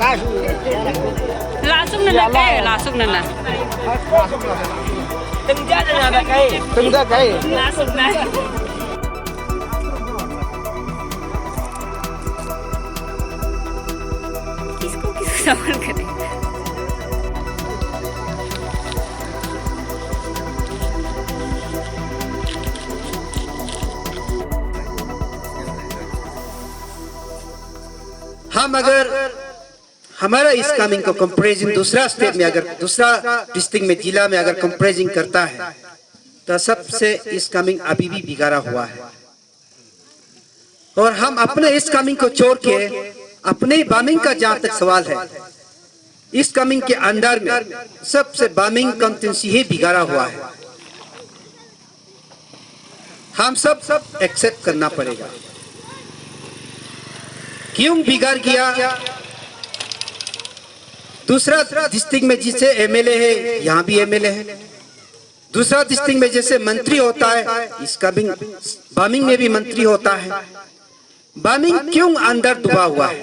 Langsung na kayo, langsung na. Tengah kay. Langsung na. किसको सवाल करें? हम अगर हमारा इस कमिंग को कंपैरिजन दूसरा स्टेट में, अगर दूसरा डिस्ट्रिक्ट में, जिला में अगर कंपैरिजन करता है तो सबसे इस कमिंग अभी भी बिगाड़ा हुआ है। और हम अपने इस कमिंग को छोड़ के अपने बामिंग का जहां तक सवाल है, इस कमिंग के अंदर में सबसे बामिंग कंटेंसी ही बिगाड़ा हुआ है। हम सब एक्सेप्ट करना पड़ेगा। क्यों बिगाड़ गया? दूसरा डिस्ट्रिक्ट में जिसे एमएलए है, यहाँ भी एमएलए है। दूसरा डिस्ट्रिक्ट में जैसे मंत्री होता है, इसका भी बामिंग में भी मंत्री होता है। बामिंग क्यों अंदर डूबा हुआ है?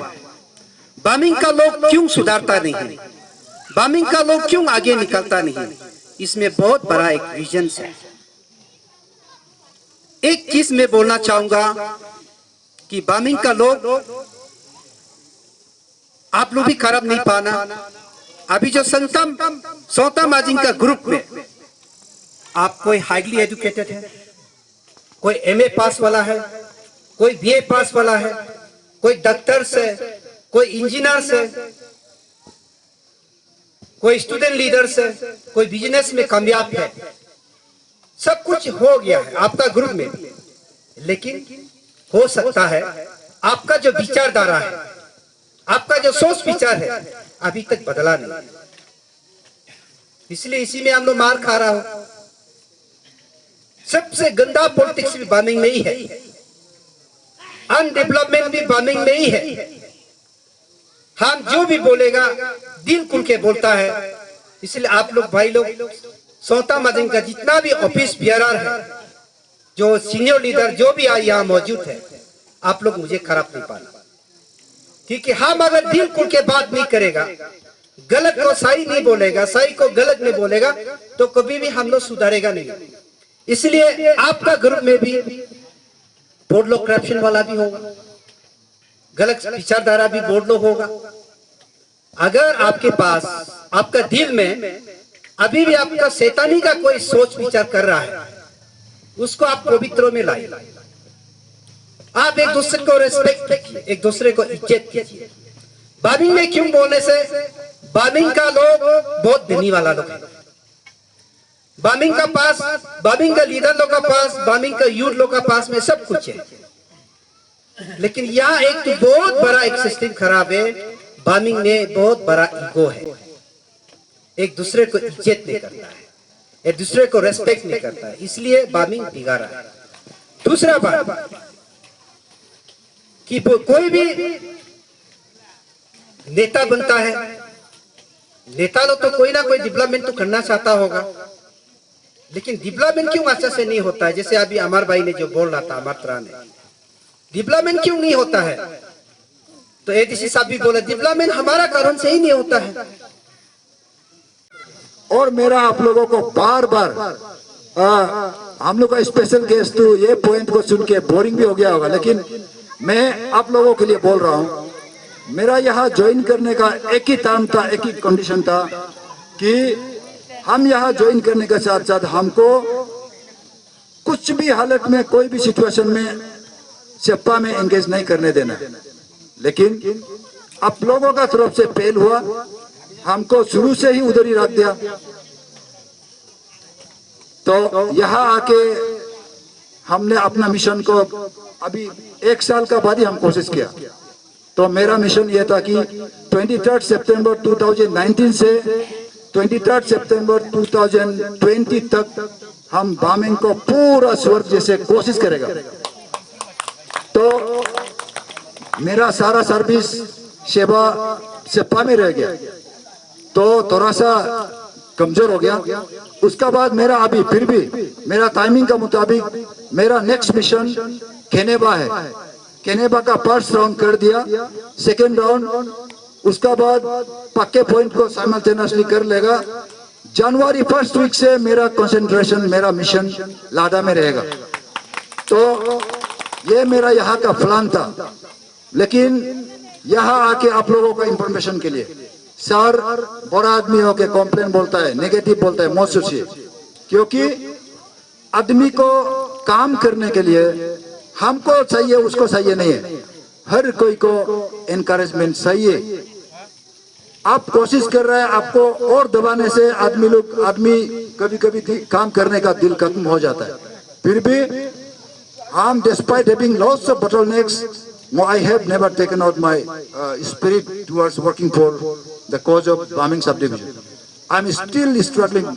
बामिंग का लोग क्यों सुधारता नहीं है? बामिंग का लोग क्यों आगे निकलता नहीं? इसमें बहुत बड़ा एक रीजन है। एक चीज मैं बोलना चाहूंगा कि बामिंग का लोग, आप लोग भी खराब नहीं पाना। अभी जो सोता माजिंग का ग्रुप में आप कोई हाईली एजुकेटेड है, कोई एमए पास वाला है, कोई बीए पास वाला है, कोई डॉक्टर से, कोई इंजीनियर से, कोई स्टूडेंट लीडर से, कोई बिजनेस में कामयाब है। सब कुछ हो गया है आपका ग्रुप में, लेकिन हो सकता है आपका जो विचारधारा है, आपका जो सोच विचार है, अभी तक बदला नहीं। इसलिए इसी में हम लोग मार खा रहा हो। सबसे गंदा पॉलिटिक्स भी बामिंग में ही है, अनडेवलपमेंट भी बामिंग में ही है। हम जो भी बोलेगा दिल खुल के बोलता है। इसलिए आप लोग भाई लोग, सोता माजिंग का जितना भी ऑफिस बियरर है, जो सीनियर लीडर जो भी यहाँ मौजूद है, आप लोग मुझे खराब नहीं पाना। क्योंकि हम अगर दिल खुल के बात नहीं करेगा, गलत को सही नहीं बोलेगा, सही को गलत नहीं बोलेगा, तो कभी भी हम लोग सुधारेगा नहीं। इसलिए आपका ग्रुप में भी बोर्ड लोग करप्शन वाला भी होगा, गलत विचारधारा भी बोर्ड लोग होगा। अगर आपके पास, आपका दिल में अभी भी आपका शैतानी का कोई सोच विचार कर रहा है, उसको आप पवित्रों में लाइए। आप एक दूसरे को रेस्पेक्ट कीजिए, एक दूसरे को इज्जत कीजिए। बामिंग में क्यों बोलने से, बामिंग का लोग बहुत धनी वाला लोग है। बामिंग का पास, बामिंग का लीडर लोग का पास, बामिंग का यूथ लोग का पास में सब कुछ है। लेकिन यहाँ एक तो बहुत बड़ा एक सिस्टम खराब है। बामिंग में बहुत बड़ा ईगो है, एक दूसरे को इज्जत नहीं करता है, एक दूसरे को रेस्पेक्ट नहीं करता है। इसलिए बामिंग बिगाड़ा है। दूसरा बात कि कोई भी नेता बनता है, नेता लोग तो कोई ना कोई डेवलपमेंट तो करना चाहता होगा, लेकिन डेवलपमेंट क्यों अच्छा से नहीं होता है? जैसे अभी अमर भाई ने जो बोल रहा था, अमर ने, डेवलपमेंट क्यों नहीं होता है? तो एडीसी साहब भी बोला डेवलपमेंट हमारा कारण से ही नहीं होता है। और मेरा आप लोगों को बार बार हम लोग का स्पेशल गेस्ट तो ये पॉइंट को सुन के बोरिंग भी हो गया होगा, लेकिन मैं आप लोगों के लिए बोल रहा हूँ। मेरा यहाँ ज्वाइन करने का एक ही टाइम था, एक ही कंडीशन था कि हम यहाँ ज्वाइन करने के साथ साथ हमको कुछ भी हालत में, कोई भी सिचुएशन में सपा में एंगेज नहीं करने देना। लेकिन आप लोगों का तरफ से पहल हुआ, हमको शुरू से ही उधर ही रख दिया। तो यहाँ आके हमने अपना मिशन को अभी 1 साल का बाद ही हम कोशिश किया। तो मेरा मिशन यह था कि 23 सितंबर 2019 से 23 सितंबर 2020 तक हम बामिंग को पूरा स्वर्ग जैसे कोशिश करेगा। तो मेरा सारा सर्विस सेवा सपा में रह गया, तो थोड़ा सा कमजोर हो गया। उसका बाद मेरा अभी फिर भी मेरा टाइमिंग का मुताबिक मेरा नेक्स्ट मिशन केनेबा है। केनेबा का फर्स्ट राउंड कर दिया, सेकेंड राउंड उसका बाद पक्के पॉइंट को साइमल्टेनियसली कर लेगा। जनवरी 1st वीक से मेरा कंसंट्रेशन, मेरा मिशन लाडा में रहेगा। तो ये मेरा यहाँ का प्लान था, लेकिन यहाँ आके आप लोगों का इंफॉर्मेशन के लिए, सर बड़ा आदमी हो के कॉम्प्लेन बोलता है, नेगेटिव बोलता है, मत सोचिए, क्योंकि आदमी को काम करने के लिए हमको चाहिए, उसको चाहिए नहीं है, हर कोई को एनकरेजमेंट चाहिए। आप कोशिश कर रहे हैं, आपको और दबाने से आदमी कभी कभी काम करने का दिल खत्म हो जाता है। फिर भी हम despite having lots of bottlenecks, I have never taken out my spirit towards working for the cause of Baming subdivision. I am still struggling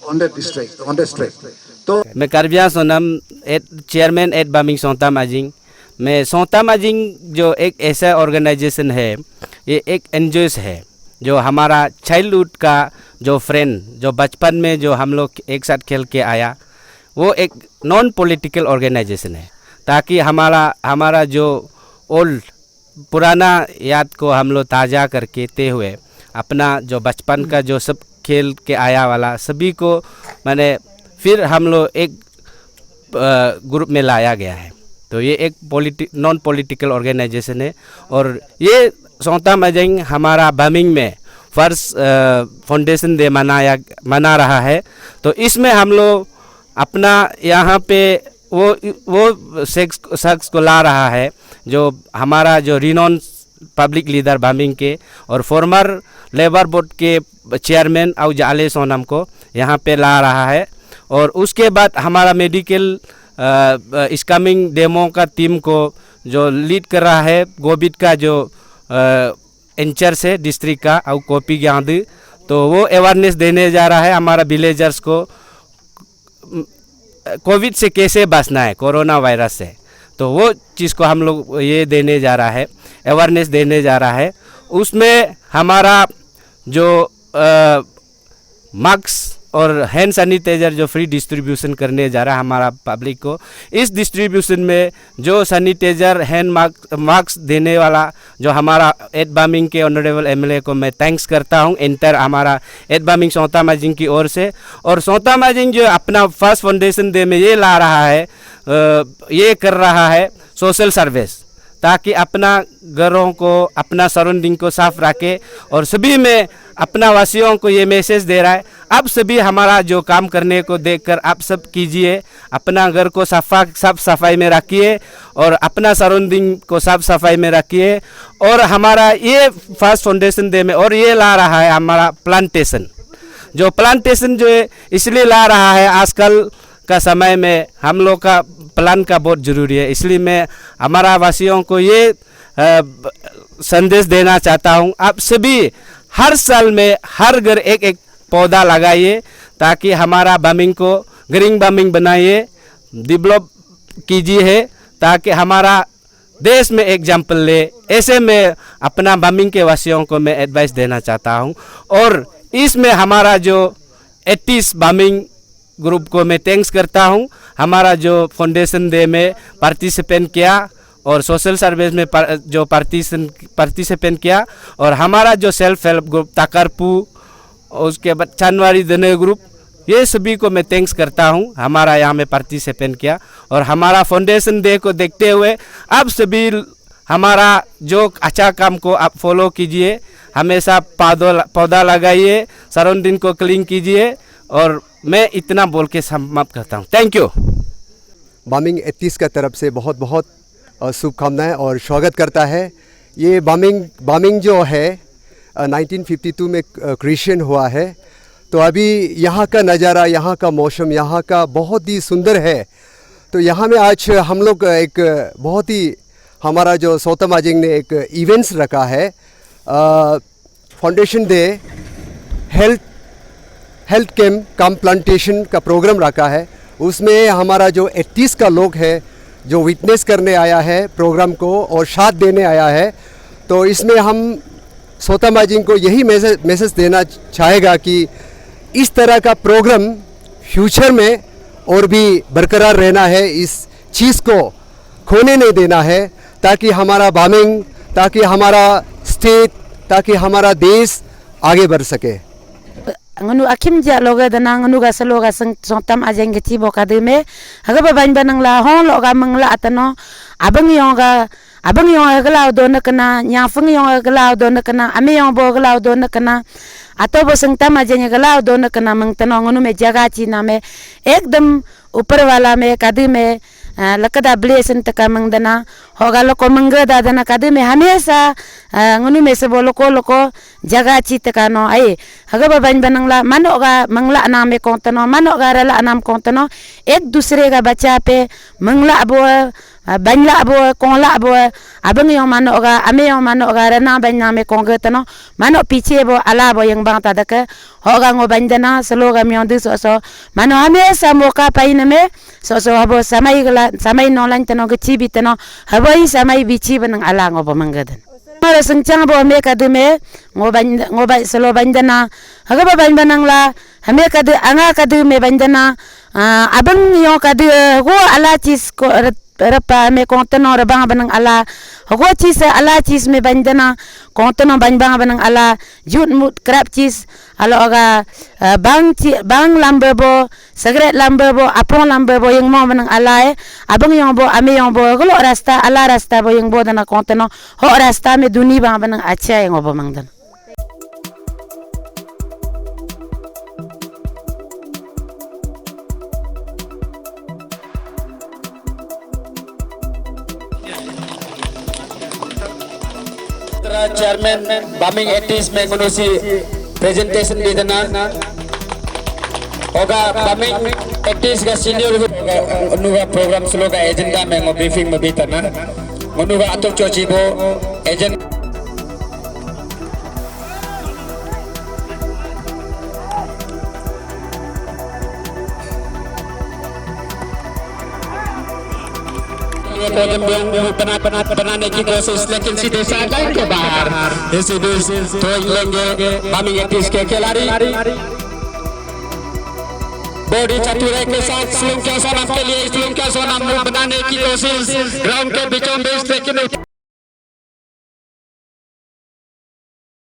on that strike. तो मैं करबिया सोनम चेयरमैन एट बामिंग सोंता माजिंग। मैं सोंता माजिंग जो एक ऐसा ऑर्गेनाइजेशन है, ये एक एनजीओ है जो हमारा चाइल्डहुड का जो फ्रेंड, जो बचपन में जो हम लोग एक साथ खेल के आया, वो एक नॉन पॉलिटिकल ऑर्गेनाइजेशन है, ताकि हमारा जो ओल्ड पुराना याद को हम लोग ताज़ा करके ते हुए अपना जो बचपन का जो सब खेल के आया वाला सभी को मैंने फिर हम लोग एक ग्रुप में लाया गया है। तो ये एक नॉन पॉलिटिकल ऑर्गेनाइजेशन है और ये सोंता माजिंग हमारा बामिंग में फर्स्ट फाउंडेशन डे मना रहा है। तो इसमें हम लोग अपना यहाँ पे वो शख्स को ला रहा है जो हमारा जो रिनॉन पब्लिक लीडर बामिंग के और फॉर्मर लेबर बोर्ड के चेयरमैन औजाले सोनम को यहाँ पे ला रहा है। और उसके बाद हमारा मेडिकल इसकमिंग डेमो का टीम को जो लीड कर रहा है गोबिट का जो इंचार्ज है डिस्ट्रिक्ट का और कॉपी गांधी, तो वो अवेयरनेस देने जा रहा है हमारा विलेजर्स को कोविड से कैसे बचना है, कोरोना वायरस से। तो वो चीज़ को हम लोग ये देने जा रहा है, अवेयरनेस देने जा रहा है। उसमें हमारा जो मास्क और हैंड सैनिटाइज़र जो फ्री डिस्ट्रीब्यूशन करने जा रहा है हमारा पब्लिक को। इस डिस्ट्रीब्यूशन में जो सैनिटाइज़र हैंड मास्क देने वाला जो हमारा एट बामिंग के ऑनरेबल एमएलए को मैं थैंक्स करता हूं एंटर हमारा एट बामिंग सोंता माजिंग की ओर से। और सोंता माजिंग जो अपना फर्स्ट फाउंडेशन डे में ये ला रहा है, ये कर रहा है सोशल सर्विस, ताकि अपना घरों को अपना सराउंडिंग को साफ रखे और सभी में अपना वासियों को ये मैसेज दे रहा है, आप सभी हमारा जो काम करने को देखकर आप सब कीजिए, अपना घर को साफ सफाई में रखिए और अपना सराउंडिंग को साफ सफाई में रखिए। और हमारा ये फर्स्ट फाउंडेशन डे में और ये ला रहा है हमारा प्लांटेशन, जो प्लांटेशन जो है इसलिए ला रहा है आजकल का समय में हम लोग का प्लान का बहुत ज़रूरी है। इसलिए मैं हमारा वासियों को ये संदेश देना चाहता हूँ, आप सभी हर साल में हर घर एक एक पौधा लगाइए, ताकि हमारा बामिंग को ग्रीन बामिंग बनाइए, डेवलप कीजिए, ताकि हमारा देश में एग्जाम्पल ले। ऐसे में अपना बामिंग के वासियों को मैं एडवाइस देना चाहता हूँ। और इसमें हमारा जो 80 बामिंग ग्रुप को मैं थैंक्स करता हूँ, हमारा जो फाउंडेशन डे में पार्टिसिपेंट किया और सोशल सर्विस में जो पार्टिसिपेंट किया, और हमारा जो सेल्फ हेल्प ग्रुप ताकरपू, उसके बाद चनवारी दने ग्रुप, ये सभी को मैं थैंक्स करता हूँ हमारा यहाँ में पार्टिसिपेंट किया। और हमारा फाउंडेशन डे को देखते हुए आप सभी हमारा जो अच्छा काम को आप फॉलो कीजिए, हमेशा पौधा लगाइए, सराउंडिंग को क्लीन कीजिए। और मैं इतना बोल के समाप्त करता हूँ। Thank you. बामिंग 31 का तरफ से बहुत बहुत शुभकामनाएं और स्वागत करता है। ये बामिंग जो है 1952 में क्रिएशन हुआ है। तो अभी यहाँ का नज़ारा, यहाँ का मौसम, यहाँ का बहुत ही सुंदर है। तो यहाँ में आज हम लोग एक बहुत ही हमारा जो सोंता माजिंग ने एक इवेंट्स रखा है, फाउंडेशन डे हेल्थ कैम्प कम प्लांटेशन का प्रोग्राम रखा है। उसमें हमारा जो 31 का लोग है जो विटनेस करने आया है प्रोग्राम को और साथ देने आया है। तो इसमें हम सोंता माजिंग को यही मैसेज देना चाहेगा कि इस तरह का प्रोग्राम फ्यूचर में और भी बरकरार रहना है, इस चीज़ को खोने नहीं देना है, ताकि हमारा बामिंग, ताकि हमारा स्टेट, ताकि हमारा देश आगे बढ़ सके। nganu akim ja loga dana nganu ga saloga sang sotam ajeng ci boka de me haga ba ban banang la hong lo ga mangla atano abang yong ga lao do na kana nya fung yong ga lao do na kana ame yong bo ga lao do na kana ato bo sang tam ajeng ga lao do na kana mang tano nganu me jaga ci na me एकदम ऊपर वाला में कदी में लकदा ब्लेसन तक मंगदना होगा लोको मंगदा दना कदी में हमेशा ngunu me se boloko loko jaga ci tekano ai haga baban banangla manoga mangla नाम कोंतनो मanoga रला नाम कोंतनो एक दूसरे का बच्चा पे मंगला अबो banla abo kongla abo abang yung manoga ame yung manoga rana banya me kongetano mano piche bo ala bo yung bang tadaka hoga ngo bandana sloga mi ondu so mano ame sa moka paina me so abo samai no lan tano gichi bitano haboi samai bichi banang ala ngo bo mangadan mara sengchang bo me kadume ngo ba selo bandana haga ba banang la hame kadu anga kadu me bandana abang yo kadu go ala chis ko rapa me kontano rabang banang ala ho chis ala chis me bandana kontano bang banang ala jut mut krap chis alo aga bang lambe bo sagret lambe bo apon lambe bo yang mo banang ala abang yang bo ame yang bo glo rasta ala rasta bo yang bo dana kontano ho rasta me duni bang banang acha yang bo mangdan chairman bombing eighties में गुनुसी presentation भी देना होगा bombing eighties का senior उनुगा programme slow का agenda में वो briefing में भी तना उनुगा अतुल चोचिबो एजेंट बनाने की कोशिश लेकिन सीधे साइडलाइन के बाहर तो लेंगे बमिंग एटीज के खिलाड़ी बॉडी चतुराई के साथ स्लिंग के सोनम के लिए स्लिंग के सोनम बनाने की कोशिश ग्राउंड के बीचों बीच लेकिन